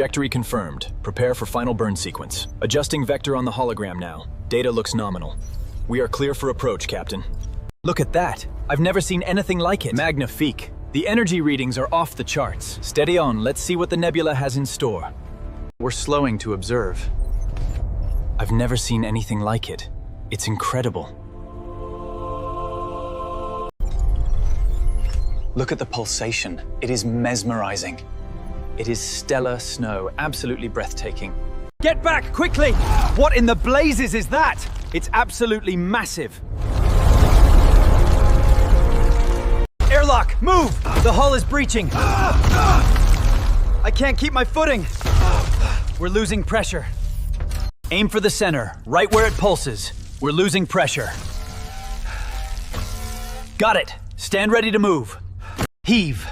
Trajectory confirmed. Prepare for final burn sequence. Adjusting vector on the hologram now. Data looks nominal. We are clear for approach, Captain. Look at that. I've never seen anything like it. Magnifique. The energy readings are off the charts. Steady on, let's see what the nebula has in store. We're slowing to observe. I've never seen anything like it. It's incredible. Look at the pulsation. It is mesmerizing. It is stellar snow, absolutely breathtaking. Get back, quickly! What in the blazes is that? It's absolutely massive. Airlock, move! The hull is breaching. I can't keep my footing. We're losing pressure. Aim for the center, right where it pulses. We're losing pressure. Got it. Stand ready to move. Heave.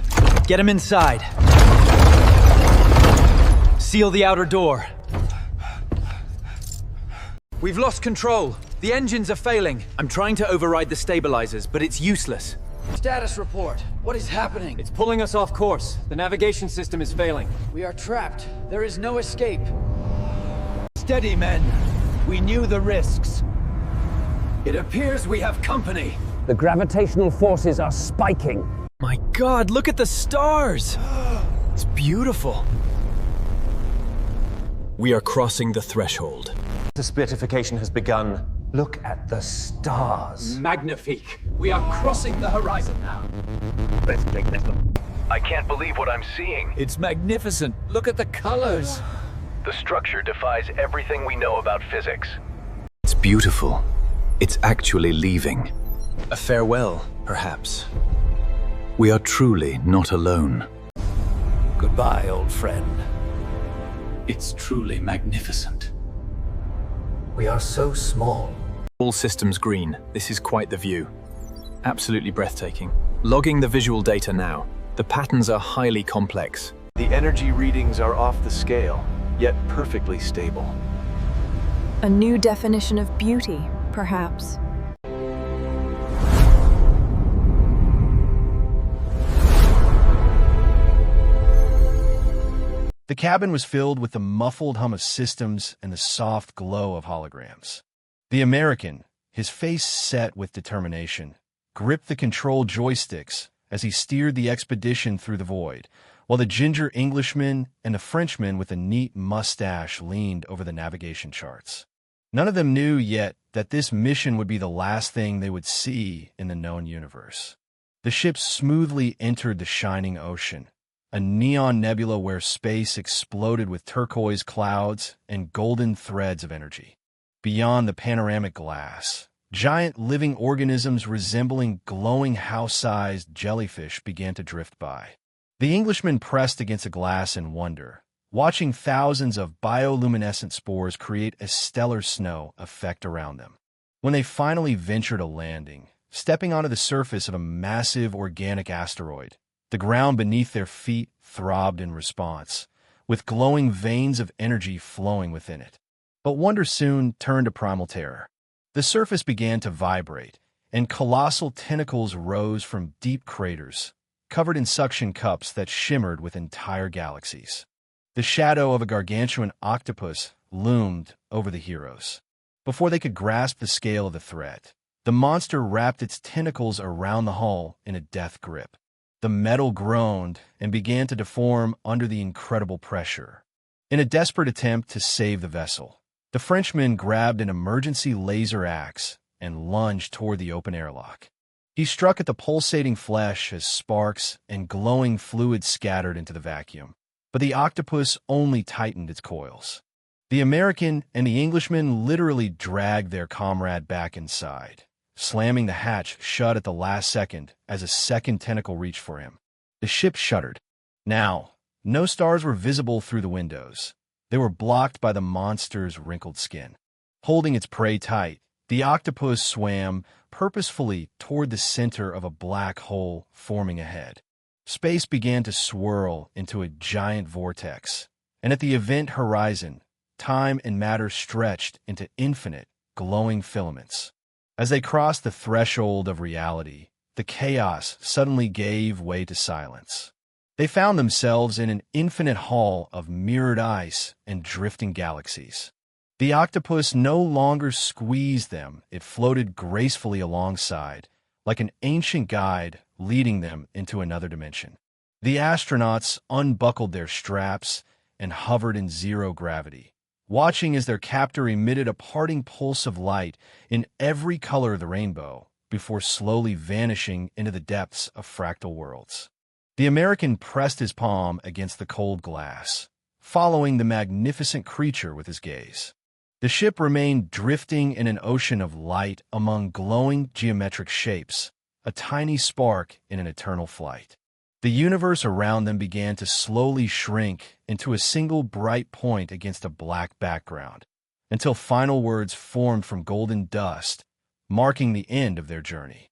Get him inside. Seal the outer door. We've lost control. The engines are failing. I'm trying to override the stabilizers, but it's useless. Status report. What is happening? It's pulling us off course. The navigation system is failing. We are trapped. There is no escape. Steady, men. We knew the risks. It appears we have company. The gravitational forces are spiking. My God, look at the stars! It's beautiful. We are crossing the threshold. The splitification has begun. Look at the stars. Magnifique. We are crossing the horizon now. I can't believe what I'm seeing. It's magnificent. Look at the colors. The structure defies everything we know about physics. It's beautiful. It's actually leaving. A farewell, perhaps. We are truly not alone. Goodbye, old friend. It's truly magnificent. We are so small. All systems green. This is quite the view. Absolutely breathtaking. Logging the visual data now. The patterns are highly complex. The energy readings are off the scale, yet perfectly stable. A new definition of beauty, perhaps. The cabin was filled with the muffled hum of systems and the soft glow of holograms. The American, his face set with determination, gripped the control joysticks as he steered the expedition through the void, while the ginger Englishman and the Frenchman with a neat mustache leaned over the navigation charts. None of them knew yet that this mission would be the last thing they would see in the known universe. The ship smoothly entered the shining ocean, a neon nebula where space exploded with turquoise clouds and golden threads of energy. Beyond the panoramic glass, giant living organisms resembling glowing house-sized jellyfish began to drift by. The Englishman pressed against the glass in wonder, watching thousands of bioluminescent spores create a stellar snow effect around them. When they finally ventured a landing, stepping onto the surface of a massive organic asteroid, the ground beneath their feet throbbed in response, with glowing veins of energy flowing within it. But wonder soon turned to primal terror. The surface began to vibrate, and colossal tentacles rose from deep craters, covered in suction cups that shimmered with entire galaxies. The shadow of a gargantuan octopus loomed over the heroes. Before they could grasp the scale of the threat, the monster wrapped its tentacles around the hull in a death grip. The metal groaned and began to deform under the incredible pressure. In a desperate attempt to save the vessel, the Frenchman grabbed an emergency laser axe and lunged toward the open airlock. He struck at the pulsating flesh as sparks and glowing fluid scattered into the vacuum, but the octopus only tightened its coils. The American and the Englishman literally dragged their comrade back inside, slamming the hatch shut at the last second as a second tentacle reached for him. The ship shuddered. Now, no stars were visible through the windows. They were blocked by the monster's wrinkled skin. Holding its prey tight, the octopus swam purposefully toward the center of a black hole forming ahead. Space began to swirl into a giant vortex, and at the event horizon, time and matter stretched into infinite, glowing filaments. As they crossed the threshold of reality, the chaos suddenly gave way to silence. They found themselves in an infinite hall of mirrored ice and drifting galaxies. The octopus no longer squeezed them, it floated gracefully alongside, like an ancient guide leading them into another dimension. The astronauts unbuckled their straps and hovered in zero gravity, watching as their captor emitted a parting pulse of light in every color of the rainbow before slowly vanishing into the depths of fractal worlds. The American pressed his palm against the cold glass, following the magnificent creature with his gaze. The ship remained drifting in an ocean of light among glowing geometric shapes, a tiny spark in an eternal flight. The universe around them began to slowly shrink into a single bright point against a black background, until final words formed from golden dust, marking the end of their journey.